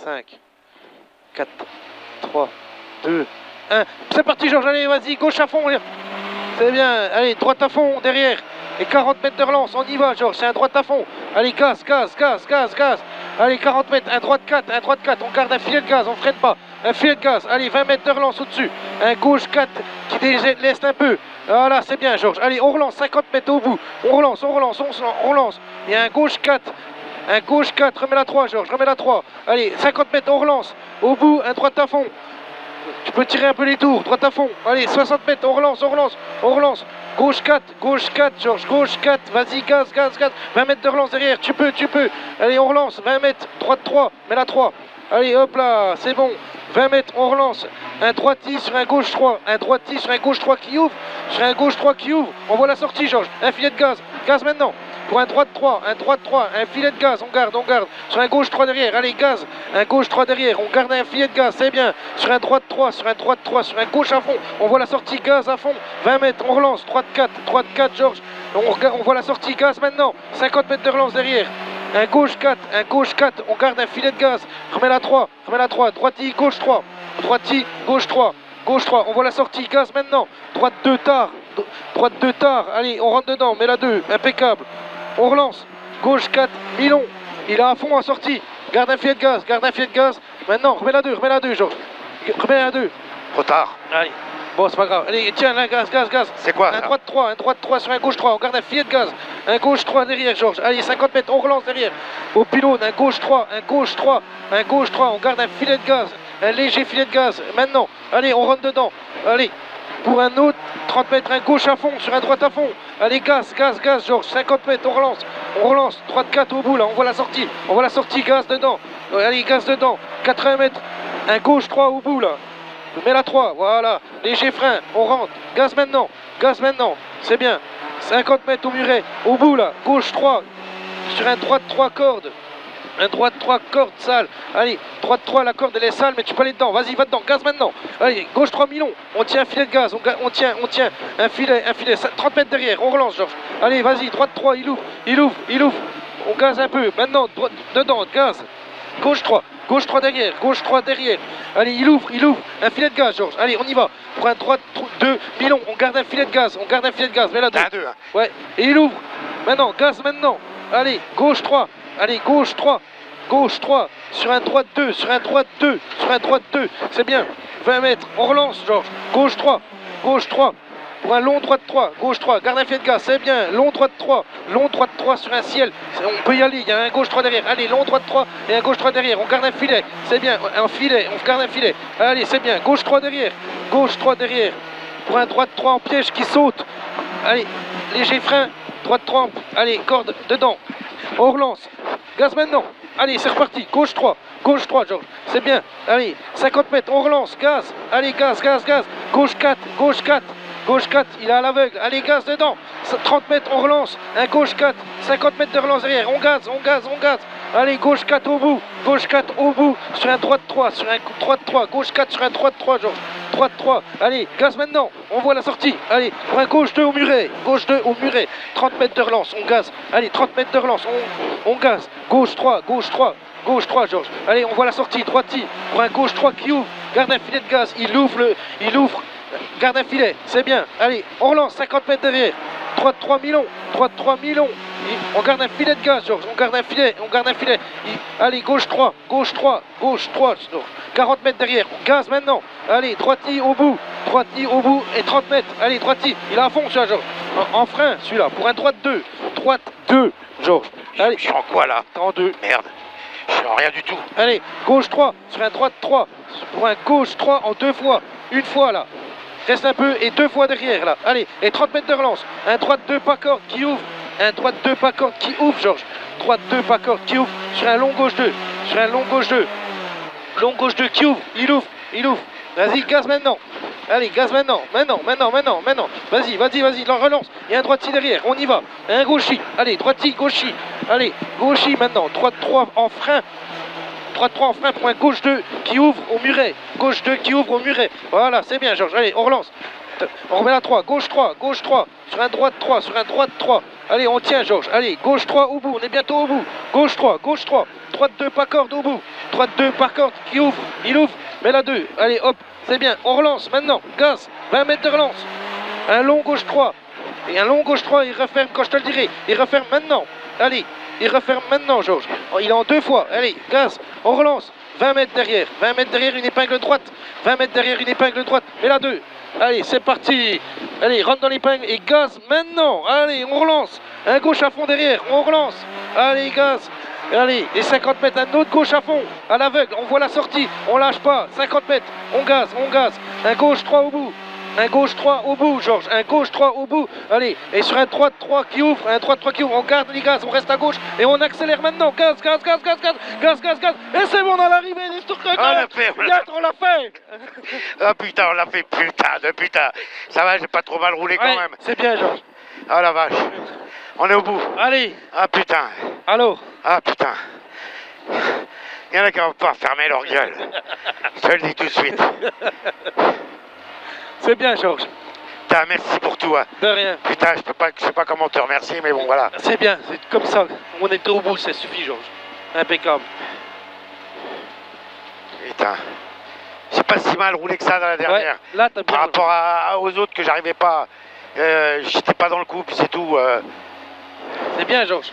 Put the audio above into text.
5, 4, 3, 2, 1. C'est parti Georges, allez vas-y, gauche à fond. C'est bien, allez, droite à fond, derrière. Et 40 mètres de relance, on y va Georges, c'est un droite à fond. Allez, gaz, gaz, gaz, gaz, gaz. Allez, 40 mètres, un droite 4, un droite 4. On garde un filet de gaz, on freine pas. Un filet de gaz, allez, 20 mètres de relance au-dessus. Un gauche 4 qui laisse un peu. Voilà, c'est bien Georges. Allez, on relance, 50 mètres au bout. On relance, on relance, on relance. Il y a un gauche 4. Un gauche 4, remets la 3 Georges, remets la 3. Allez, 50 mètres, on relance. Au bout, un droite à fond. Tu peux tirer un peu les tours, droite à fond. Allez, 60 mètres, on relance, on relance, on relance. Gauche 4, Georges, gauche 4. Vas-y, gaz, gaz, gaz. 20 mètres de relance derrière, tu peux. Allez, on relance, 20 mètres, droite 3, mets la 3. Allez, hop là, c'est bon. 20 mètres, on relance. Un droiti sur un gauche 3. Un droiti sur un gauche 3 qui ouvre. Sur un gauche 3 qui ouvre. On voit la sortie, Georges. Un filet de gaz. Gaz maintenant. Pour un droite 3, un filet de gaz, on garde. Sur un gauche 3 derrière, allez, gaz. Un gauche 3 derrière, on garde un filet de gaz, c'est bien. Sur un droite 3, sur un gauche à fond, on voit la sortie, gaz à fond. 20 mètres, on relance, droite 4, Georges. On voit la sortie, gaz maintenant. 50 mètres de relance derrière. Un gauche 4, on garde un filet de gaz. Remets la 3, droiti, gauche 3. Droiti, gauche 3. Gauche 3, on voit la sortie, gaz maintenant. Droite 2 tard, allez, on rentre dedans, mets la 2, impeccable. On relance, gauche 4, Milon, il est à fond en sortie, garde un filet de gaz, maintenant, remets la 2, Georges, remets la 2. Trop tard. Allez, bon, c'est pas grave, allez, tiens, là, gaz. C'est quoi ça? Un droite 3 sur un gauche 3, on garde un filet de gaz, un gauche 3 derrière, Georges, allez, 50 mètres, on relance derrière, au pylône, un gauche 3, on garde un filet de gaz, un léger filet de gaz, maintenant, allez, on rentre dedans, allez. Pour un autre, 30 mètres, un gauche à fond, sur un droite à fond. Allez, gaz, Georges, 50 mètres, on relance, droite 4 au bout, là, on voit la sortie, gaz dedans. Allez, gaz dedans, 80 mètres, un gauche 3 au bout, là. Mets la 3, voilà, léger frein, on rentre, gaz maintenant, c'est bien. 50 mètres au muret, au bout, là, gauche 3, sur un droite 3 cordes. Un droite 3 cordes sale. Allez, droite 3, la corde elle est sale, mais tu peux aller dedans. Vas-y, va dedans, gaz maintenant. Allez, gauche 3 Milon. On tient un filet de gaz. On tient un filet. 30 mètres derrière. On relance, Georges. Allez, vas-y, droite 3, il ouvre. On gaze un peu. Maintenant, dedans, gaz. Gauche 3 derrière. Allez, il ouvre. Un filet de gaz, Georges. Allez, on y va. Pour un droite 2, Milon. On garde un filet de gaz. Mais là, 2. Hein. Ouais, et il ouvre. Maintenant, gaz maintenant. Allez, gauche 3. Allez, gauche 3, sur un droite 2, c'est bien, 20 mètres, on relance, Georges, gauche 3, pour un long droite 3, gauche 3, garde un filet de gaz, c'est bien, long droite 3 sur un ciel, on peut y aller, il y a un gauche 3 derrière, allez, long droite 3 et un gauche 3 derrière, on garde un filet, c'est bien, on garde un filet, allez, c'est bien, gauche 3 derrière, pour un droite 3 en piège qui saute, allez, léger frein, droite 3, allez, corde dedans. On relance, gaz maintenant, allez c'est reparti, gauche 3 Georges, c'est bien, allez 50 mètres, on relance, gaz, allez gaz, gauche 4, il est à l'aveugle, allez gaz dedans, 30 mètres, on relance, un gauche 4, 50 mètres de relance derrière, on gaz, allez gauche 4 au bout, sur un droite 3, gauche 4 sur un droite 3 Georges, droite 3, allez, gaz maintenant, on voit la sortie, allez, pour un gauche 2 au muret, 30 mètres de relance, on gaz, allez, 30 mètres de relance, on gaz, gauche 3, Georges, allez, on voit la sortie, droiti, pour un gauche 3 qui ouvre, garde un filet de gaz, il ouvre, garde un filet, c'est bien, allez, on relance, 50 mètres derrière, droite 3 Milon, on garde un filet de gaz, Georges, on garde un filet, allez, gauche 3, 40 mètres derrière, on gaz maintenant, allez, droiti au bout, et 30 mètres, allez, droiti, il est à fond, celui-là, Georges, en frein, celui-là, pour un droite 2, Georges, allez. Je suis en quoi, là? En 2. Merde, je suis en rien du tout. Allez, gauche 3, sur un droite 3, pour un gauche 3 en 2 fois, une fois, là. Reste un peu et 2 fois derrière là. Allez, et 30 mètres de relance. Un droite 2 pas corde qui ouvre. Georges. Droite 2 pas corde qui ouvre sur un long gauche 2. Long gauche 2 qui ouvre. Il ouvre. Vas-y, gaz maintenant. Allez, gaz maintenant. Vas-y, la relance. Il y a un droiti derrière, on y va. Un gauchi. Allez, droiti, gauchi. Allez, gauchi maintenant. Droite 3 en frein. Droite 3 en frein pour un gauche 2 qui ouvre au muret. Voilà, c'est bien, Georges. Allez, on relance. On remet la 3. Gauche 3. Sur un droite 3. Allez, on tient, Georges. Allez, gauche 3 au bout. On est bientôt au bout. Gauche 3. Droite 2 pas corde au bout. droite 2 par contre, qui ouvre, il ouvre, mais la 2, allez hop, c'est bien, on relance maintenant, gaz, 20 mètres de relance, un long gauche 3, et un long gauche 3, il referme quand je te le dirai, il referme maintenant, allez, il referme maintenant Georges, oh, il est en 2 fois, allez, gaz, on relance, 20 mètres derrière, une épingle droite, 20 mètres derrière, une épingle droite, et la 2, allez, c'est parti, allez, rentre dans l'épingle et gaz maintenant, allez, on relance, un gauche à fond derrière, on relance, allez, gaz, allez, et 50 mètres, un autre gauche à fond, à l'aveugle, on voit la sortie, on lâche pas, 50 mètres, on gaz, un gauche 3 au bout, un gauche 3 au bout, Georges, un gauche 3 au bout, allez, et sur un droite 3 qui ouvre, on garde les gaz, on reste à gauche, et on accélère maintenant, gaz, et c'est bon, on a l'arrivée des Stourcrocs, on l'a fait. Ah putain, on l'a fait, putain de putain. Ça va, j'ai pas trop mal roulé quand même. C'est bien, Georges. Ah la vache. On est au bout. Allez. Ah putain. Allô. Ah putain. Il y en a qui vont pas fermer leur gueule. Je te le dis tout de suite. C'est bien, Georges. Putain, merci pour tout. Hein. De rien. Putain, je sais pas comment te remercier, mais bon, voilà. C'est bien, c'est comme ça. On est au bout, ça suffit, Georges. Impeccable. Putain. J'ai pas si mal roulé que ça dans la dernière. Ouais, là, t'as bien. Par rapport aux autres que j'arrivais pas. J'étais pas dans le coup, puis c'est tout. C'est bien, Georges.